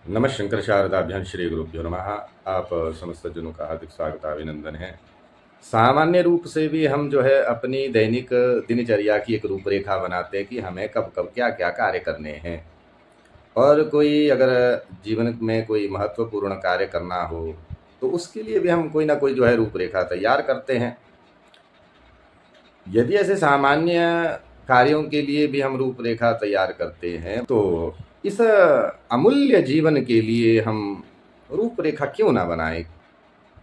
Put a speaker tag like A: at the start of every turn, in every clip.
A: नमः शंकर शारदाभ्यां श्री गुरुभ्यो नमः। आप समस्त जनों का हार्दिक स्वागत अभिनंदन है। सामान्य रूप से भी हम जो है अपनी दैनिक दिनचर्या की एक रूपरेखा बनाते हैं कि हमें कब कब क्या क्या कार्य करने हैं। और कोई अगर जीवन में कोई महत्वपूर्ण कार्य करना हो तो उसके लिए भी हम कोई ना कोई जो है रूपरेखा तैयार करते हैं। यदि ऐसे सामान्य कार्यों के लिए भी हम रूपरेखा तैयार करते हैं तो इस अमूल्य जीवन के लिए हम रूपरेखा क्यों ना बनाएं।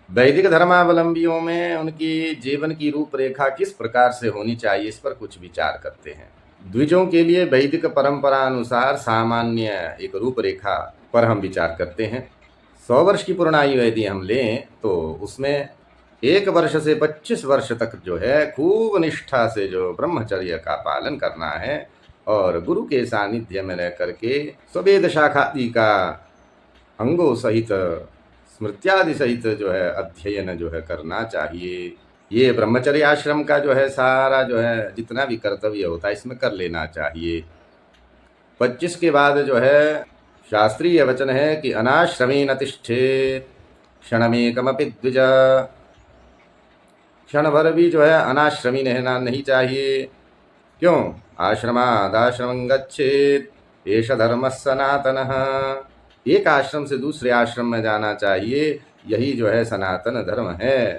A: वैदिक धर्मावलंबियों में उनकी जीवन की रूपरेखा किस प्रकार से होनी चाहिए, इस पर कुछ विचार करते हैं। द्विजों के लिए वैदिक परंपरा अनुसार सामान्य एक रूपरेखा पर हम विचार करते हैं। 100 वर्ष की पूर्णायु यदि हम लें तो उसमें 1 वर्ष से 25 वर्ष तक जो है खूब निष्ठा से जो ब्रह्मचर्य का पालन करना है और गुरु के सानिध्य में रह करके स्ववेद शाखादि का अंगों सहित स्मृत्यादि सहित जो है अध्ययन जो है करना चाहिए। ये ब्रह्मचर्य आश्रम का जो है सारा जो है जितना भी कर्तव्य होता है इसमें कर लेना चाहिए। 25 के बाद जो है शास्त्रीय वचन है कि अनाश्रमेण तिष्ठेत् क्षणमेकमपि द्विज। क्षण भर भी जो है अनाश्रमी रहना नहीं चाहिए। क्यों? आश्रमादाश्रमं गच्छेत् एष धर्मः सनातनः। एक आश्रम से दूसरे आश्रम में जाना चाहिए, यही जो है सनातन धर्म है।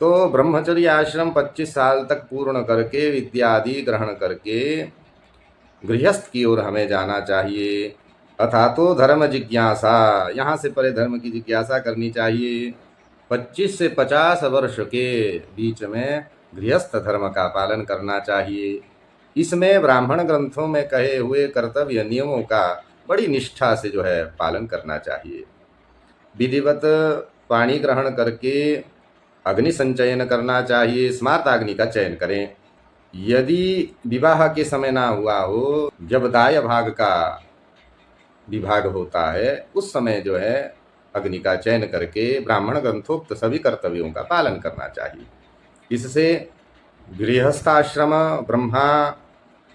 A: तो ब्रह्मचर्य आश्रम 25 साल तक पूर्ण करके विद्या आदि ग्रहण करके गृहस्थ की ओर हमें जाना चाहिए। अथा तो धर्म जिज्ञासा, यहाँ से परे धर्म की जिज्ञासा करनी चाहिए। 25 से 50 वर्ष के बीच में गृहस्थ धर्म का पालन करना चाहिए। इसमें ब्राह्मण ग्रंथों में कहे हुए कर्तव्य नियमों का बड़ी निष्ठा से जो है पालन करना चाहिए। विधिवत पानी ग्रहण करके अग्नि संचयन करना चाहिए, स्मार्ताग्नि का चयन करें। यदि विवाह के समय ना हुआ हो, जब दाय भाग का विभाग होता है उस समय जो है अग्नि का चयन करके ब्राह्मण ग्रंथोक्त सभी कर्तव्यों का पालन करना चाहिए। इससे गृहस्थाश्रम, ब्रह्मा,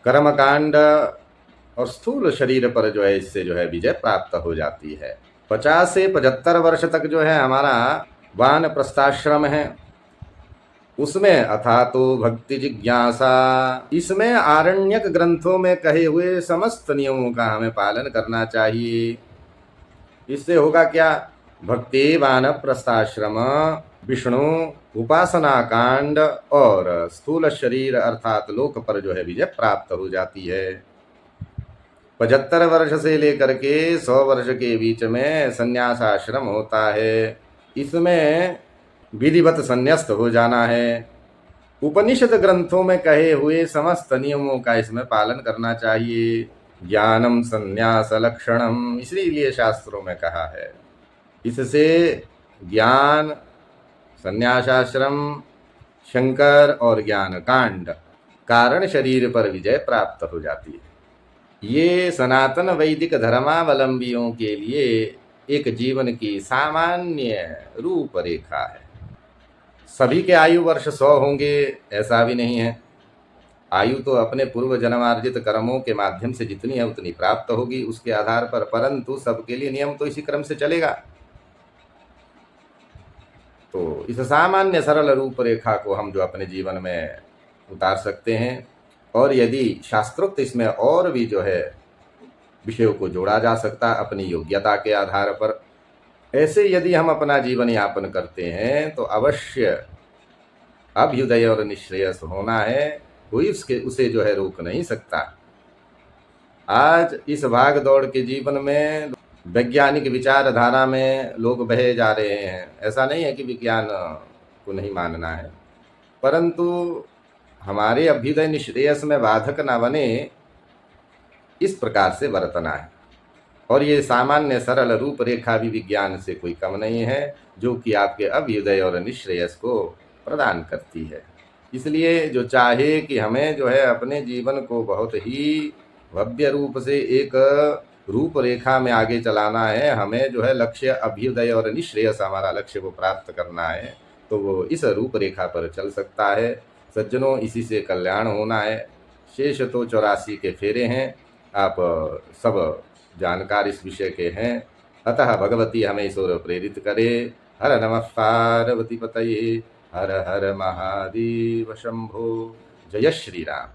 A: कर्मकांड और स्थूल शरीर पर जो है इससे जो है विजय प्राप्त हो जाती है। 50 से 75 वर्ष तक जो है हमारा वानप्रस्थाश्रम है। उसमें अथा तो भक्ति जिज्ञासा, इसमें आरण्यक ग्रंथों में कहे हुए समस्त नियमों का हमें पालन करना चाहिए। इससे होगा क्या? भक्ति, वानप्रस्थाश्रम, विष्णु उपासना कांड और स्थूल शरीर अर्थात लोक पर जो है विजय प्राप्त हो जाती है। 75 वर्ष से लेकर के 100 वर्ष के बीच में संन्यास आश्रम होता है। इसमें विधिवत संन्यास्त हो जाना है। उपनिषद ग्रंथों में कहे हुए समस्त नियमों का इसमें पालन करना चाहिए। ज्ञानम संन्यास लक्षणम, इसलिए शास्त्रों में कहा है। इससे ज्ञान, संन्यासाश्रम, शंकर और ज्ञान कांड, कारण शरीर पर विजय प्राप्त हो जाती है। ये सनातन वैदिक धर्मावलंबियों के लिए एक जीवन की सामान्य रूपरेखा है। सभी के आयु वर्ष 100 होंगे ऐसा भी नहीं है। आयु तो अपने पूर्व जन्मार्जित कर्मों के माध्यम से जितनी है उतनी प्राप्त होगी उसके आधार पर, परंतु सबके लिए नियम तो इसी क्रम से चलेगा। तो इस सामान्य सरल रूपरेखा को हम जो अपने जीवन में उतार सकते हैं और यदि शास्त्रोक्त इसमें और भी जो है विषयों को जोड़ा जा सकता अपनी योग्यता के आधार पर, ऐसे यदि हम अपना जीवन यापन करते हैं तो अवश्य अभ्युदय और निश्रेयस होना है। कोई उसे जो है रोक नहीं सकता। आज इस भाग दौड़ के जीवन में वैज्ञानिक विचारधारा में लोग बहे जा रहे हैं। ऐसा नहीं है कि विज्ञान को नहीं मानना है, परंतु हमारे अभ्युदय निश्रेयस में बाधक ना बने इस प्रकार से बरतना है। और ये सामान्य सरल रूपरेखा भी विज्ञान से कोई कम नहीं है, जो कि आपके अभ्युदय और निश्रेयस को प्रदान करती है। इसलिए जो चाहे कि हमें जो है अपने जीवन को बहुत ही भव्य रूप से एक रूपरेखा में आगे चलाना है, हमें जो है लक्ष्य अभ्युदय और निश्रेयस हमारा लक्ष्य को प्राप्त करना है, तो वो इस रूपरेखा पर चल सकता है। सज्जनों, इसी से कल्याण होना है। शेष तो 84 के फेरे हैं। आप सब जानकार इस विषय के हैं। अतः भगवती हमें इस ओर प्रेरित करे। हर नमः पार्वती पतये। हर हर महादेव शंभो। जय श्री राम।